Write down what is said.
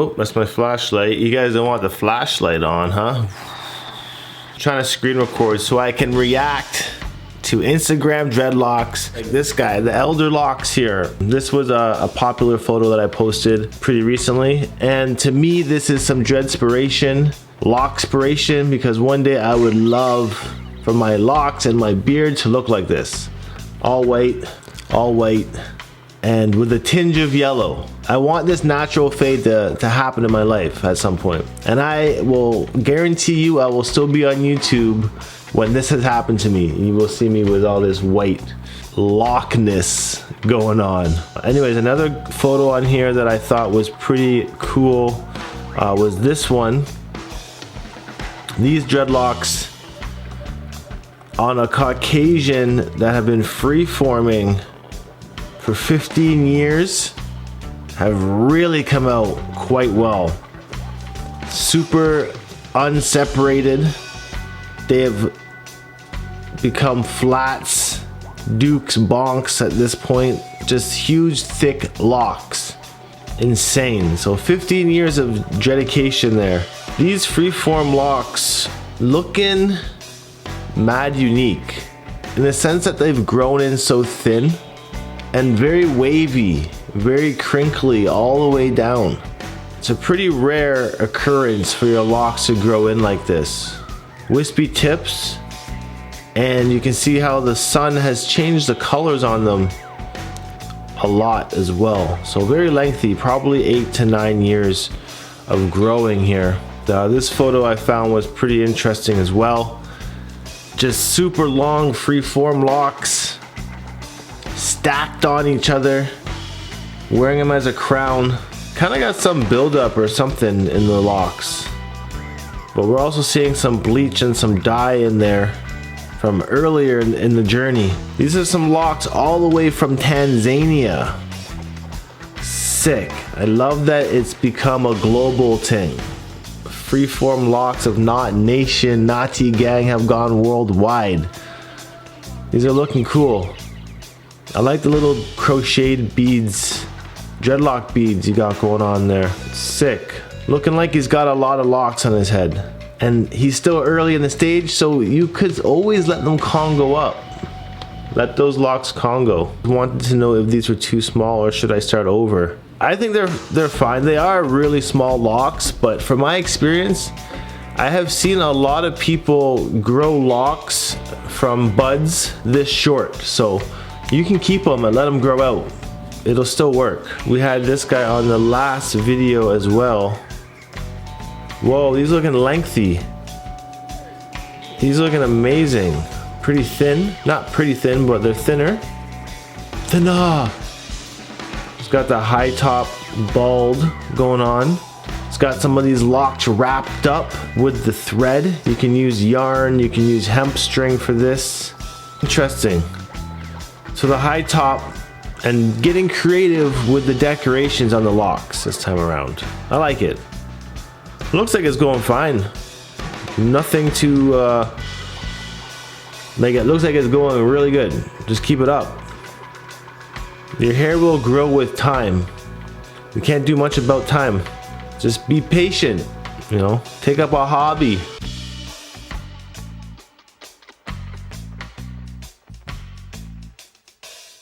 Oh, that's my flashlight. You guys don't want the flashlight on, huh? I'm trying to screen record so I can react to Instagram dreadlocks. Like this guy, the elder locks here. This was a popular photo that I posted pretty recently. And to me, this is some dreadspiration, lockspiration, because one day I would love for my locks and my beard to look like this. All white, and with a tinge of yellow. I want this natural fade to happen in my life at some point. And I will guarantee you I will still be on YouTube when this has happened to me. You will see me with all this white lockness going on. Anyways, another photo on here that I thought was pretty cool was this one. These dreadlocks on a Caucasian that have been free-forming for 15 years have really come out quite well. Super unseparated. They have become flats, dukes, bonks at this point. Just huge, thick locks. Insane. So 15 years of dedication there. These Freeform Locs looking mad unique in the sense that they've grown in so thin and very wavy, very crinkly all the way down. It's a pretty rare occurrence for your locks to grow in like this. Wispy tips, and you can see how the sun has changed the colors on them a lot as well. So very lengthy, probably 8 to 9 years of growing here. This photo I found was pretty interesting as well. Just super long Freeform locks stacked on each other, wearing them as a crown. Kind of got some buildup or something in the locks, but we're also seeing some bleach and some dye in there from earlier in the journey. These are some locks all the way from Tanzania. Sick. I love that it's become a global thing. Freeform locks of Knot Nation, Naughty Gang have gone worldwide. These are looking cool. I like the little crocheted beads, dreadlock beads you got going on there. Sick. Looking like he's got a lot of locks on his head. And he's still early in the stage, so you could always let them Congo up. Let those locks Congo. Wanted to know if these were too small or should I start over. I think they're fine. They are really small locks, but from my experience, I have seen a lot of people grow locks from buds this short. So you can keep them and let them grow out. It'll still work. We had this guy on the last video as well. Whoa, he's looking lengthy. He's looking amazing. Pretty thin. Not pretty thin, but they're thinner. Thinner. He's got the high top bald going on. It's got some of these locks wrapped up with the thread. You can use yarn, you can use hemp string for this. Interesting. So the high top, and getting creative with the decorations on the locks this time around. I like it. Looks like it's going fine. Nothing to make it. Looks like it's going really good. Just keep it up. Your hair will grow with time. We can't do much about time. Just be patient, you know. Take up a hobby.